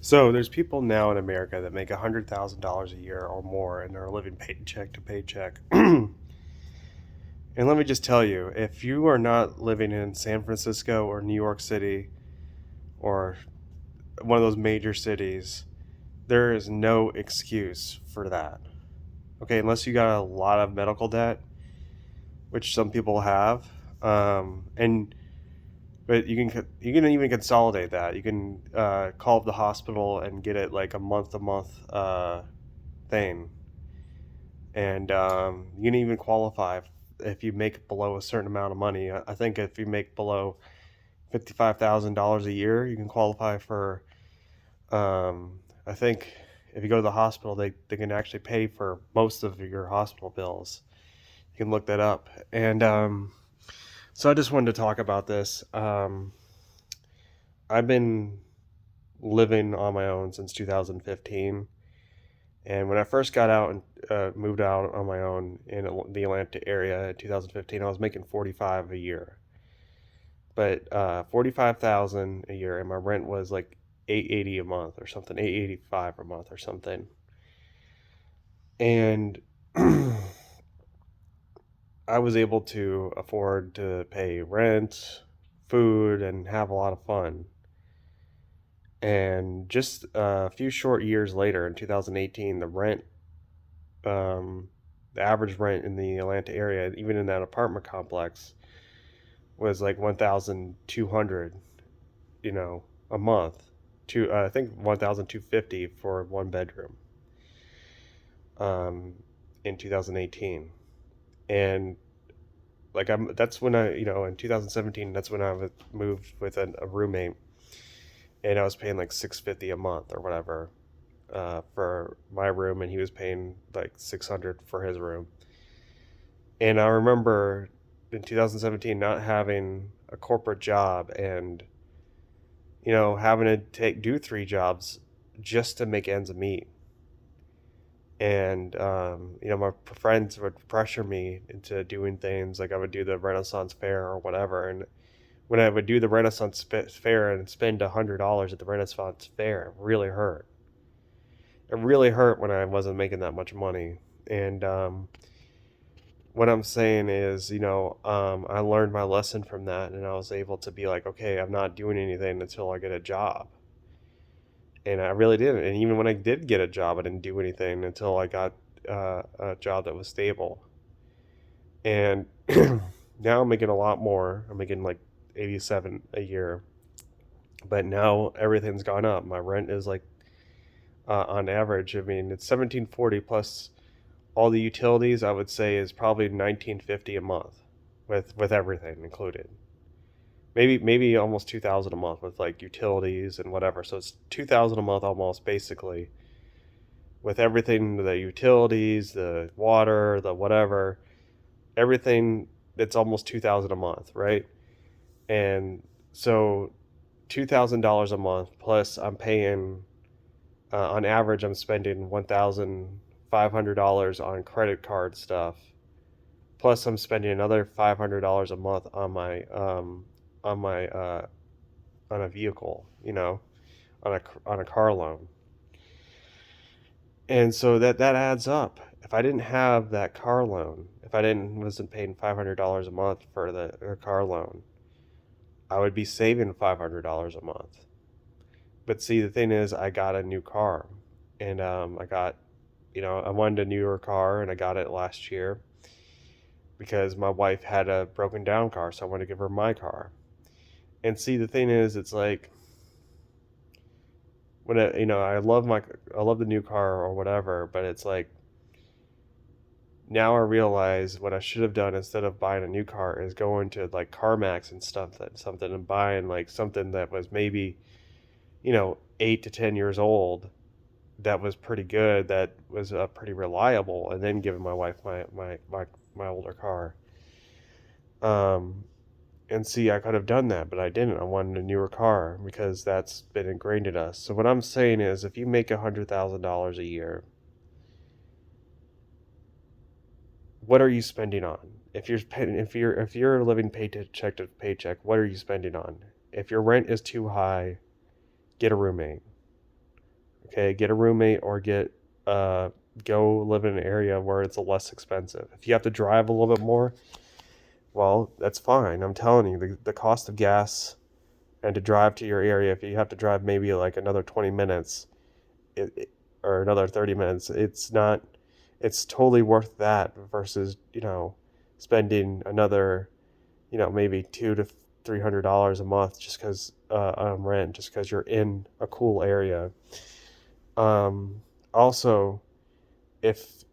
So there's people now in America that make $100,000 a year or more, and they're living paycheck to paycheck. And let me just tell you, if you are not living in San Francisco or New York City or one of those major cities, there is no excuse for that. Okay, unless you got a lot of medical debt, which some people have, and but you can even consolidate that. You can call up the hospital and get it like a month to month thing, and you can even qualify if you make below a certain amount of money. I think if you make below $55,000 a year, you can qualify for. I think if you go to the hospital, they can actually pay for most of your hospital bills. You can look that up, and so I just wanted to talk about this. I've been living on my own since 2015. And when I first got out and moved out on my own in the Atlanta area in 2015, I was making 45 a year, but 45,000 a year, and my rent was like 880 a month or something, 885 a month or something, and I was able to afford to pay rent, food, and have a lot of fun. And just a few short years later, in 2018, um, the average rent in the Atlanta area, even in that apartment complex, was like 1,200, you know, a month. To I think 1,250 for one bedroom. Um, in 2018, and that's when in 2017, that's when I moved with a roommate, and I was paying like 650 a month or whatever for my room, and he was paying like 600 for his room. And I remember in 2017 not having a corporate job and having to do three jobs just to make ends meet. And my friends would pressure me into doing things like I would do the Renaissance Fair or whatever. And when I would do the Renaissance Fair and spend $100 at the Renaissance Fair, it really hurt. It really hurt when I wasn't making that much money. And what I'm saying is, I learned my lesson from that, and I was able to be like, okay, I'm not doing anything until I get a job. And I really didn't. And even when I did get a job, I didn't do anything until I got a job that was stable. And now I'm making a lot more. I'm making like 87 a year, but now everything's gone up. My rent is like on average, I mean, it's 1740 plus all the utilities. I would say is probably 1950 a month with everything included. Maybe almost 2,000 a month with like utilities and whatever. So it's 2,000 a month almost basically with everything, the utilities, the water, the whatever, everything. It's almost 2,000 a month, right? And so $2,000 a month plus I'm paying on average I'm spending $1,500 on credit card stuff. Plus I'm spending another $500 a month on my on a vehicle, on a car loan. And so that adds up. If I didn't have that car loan, if I didn't wasn't paying $500 a month for the car loan, I would be saving $500 a month. But see, the thing is, I got a new car, and I wanted a newer car, and I got it last year because my wife had a broken down car, so I wanted to give her my car. And see, the thing is, it's like I love the new car or whatever, but it's like now I realize what I should have done instead of buying a new car is going to like CarMax and stuff that something and buying like something that was maybe 8 to 10 years old that was pretty good, that was pretty reliable, and then giving my wife my older car. Um, and see, I could have done that, but I didn't. I wanted a newer car because that's been ingrained in us. So what I'm saying is, if you make $100,000 a year, what are you spending on? If you're living paycheck to paycheck, what are you spending on? If your rent is too high, get a roommate. Okay, get a roommate or uh go live in an area where it's less expensive. If you have to drive a little bit more, well, that's fine. I'm telling you, the cost of gas and to drive to your area, if you have to drive maybe like another 20 minutes or another 30 minutes, it's totally worth that versus, spending another, maybe $200 to $300 a month just because on rent, just because you're in a cool area. Also, if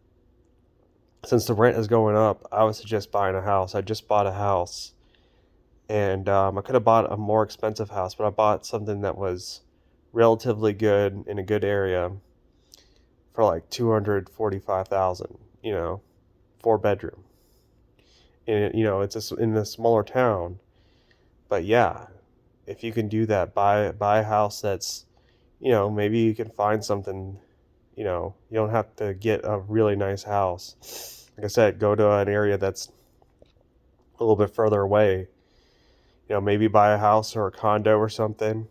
since the rent is going up, I would suggest buying a house. I just bought a house, and I could have bought a more expensive house, but I bought something that was relatively good in a good area for like 245,000. 4 bedroom. And it's in a smaller town, but yeah, if you can do that, buy a house that's, maybe you can find something. You don't have to get a really nice house. Like I said, go to an area that's a little bit further away. Maybe buy a house or a condo or something,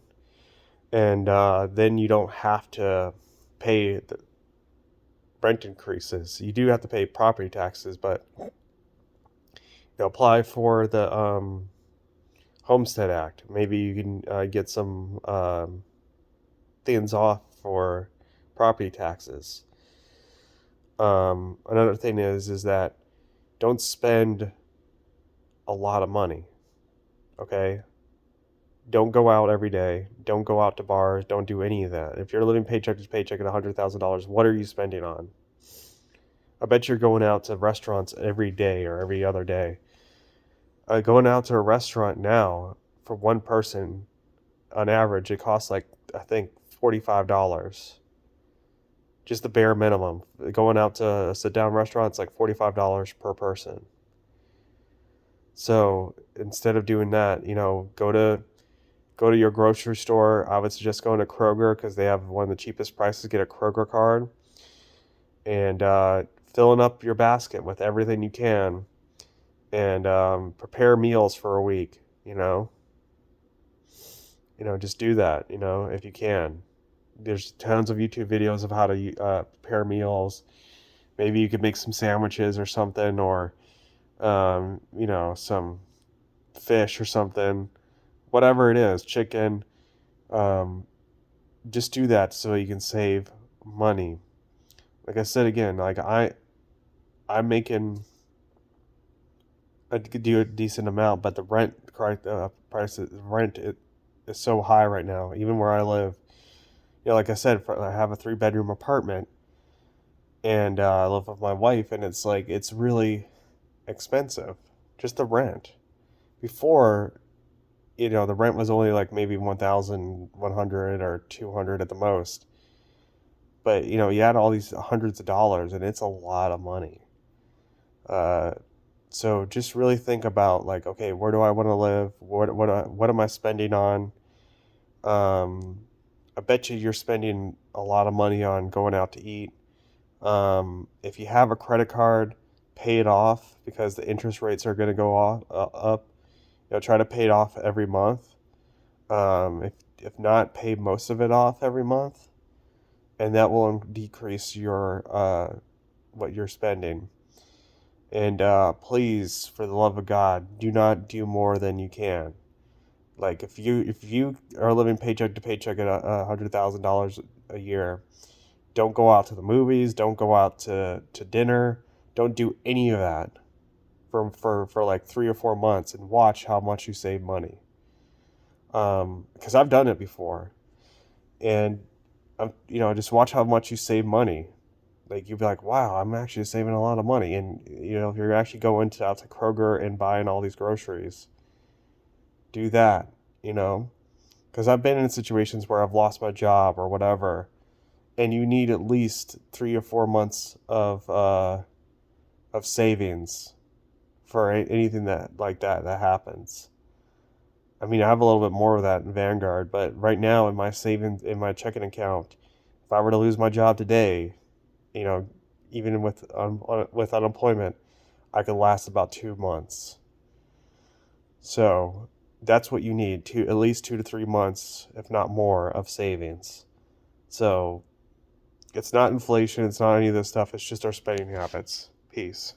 and then you don't have to pay the rent increases. You do have to pay property taxes, but apply for the Homestead Act. Maybe you can get some things off for property taxes. Another thing is that don't spend a lot of money. Okay, don't go out every day. Don't go out to bars. Don't do any of that. If you're living paycheck to paycheck at $100,000, what are you spending on? I bet you're going out to restaurants every day or every other day. Going out to a restaurant now for one person, on average, it costs like, I think, $45. Just the bare minimum. Going out to a sit down restaurant, it's like $45 per person. So instead of doing that, go to your grocery store. I would suggest going to Kroger because they have one of the cheapest prices. Get a Kroger card and filling up your basket with everything you can, and prepare meals for a week. Just do that. If you can. There's tons of YouTube videos of how to prepare meals. Maybe you could make some sandwiches or something, or some fish or something, whatever it is, chicken. Um, just do that so you can save money. Like I said again, like I'm making do a decent amount, but the rent is so high right now, even where I live. Like I said, I have a 3 bedroom apartment, and I live with my wife, and it's really expensive, just the rent. Before, the rent was only like maybe 1,100 or 200 at the most. But you add all these hundreds of dollars, and it's a lot of money. Uh, so just really think about, like, okay, where do I want to live? What am I spending on? Um, I bet you're spending a lot of money on going out to eat. If you have a credit card, pay it off because the interest rates are going to go up. Try to pay it off every month. If not, pay most of it off every month, and that will decrease your what you're spending. And please, for the love of God, do not do more than you can. Like if you are living paycheck to paycheck at $100,000 a year, don't go out to the movies. Don't go out to dinner. Don't do any of that for like 3 or 4 months and watch how much you save money. Because I've done it before, and just watch how much you save money. Like you'll be like, wow, I'm actually saving a lot of money. And if you're actually going out to Kroger and buying all these groceries, do that. Because I've been in situations where I've lost my job or whatever, and you need at least 3 or 4 months of savings for anything that happens. I mean, I have a little bit more of that in Vanguard, but right now in my savings in my checking account, if I were to lose my job today, you know, even with unemployment, I could last about 2 months. So that's what you need, at least 2 to 3 months, if not more, of savings. So It's not inflation. It's not any of this stuff. It's just our spending habits. Peace.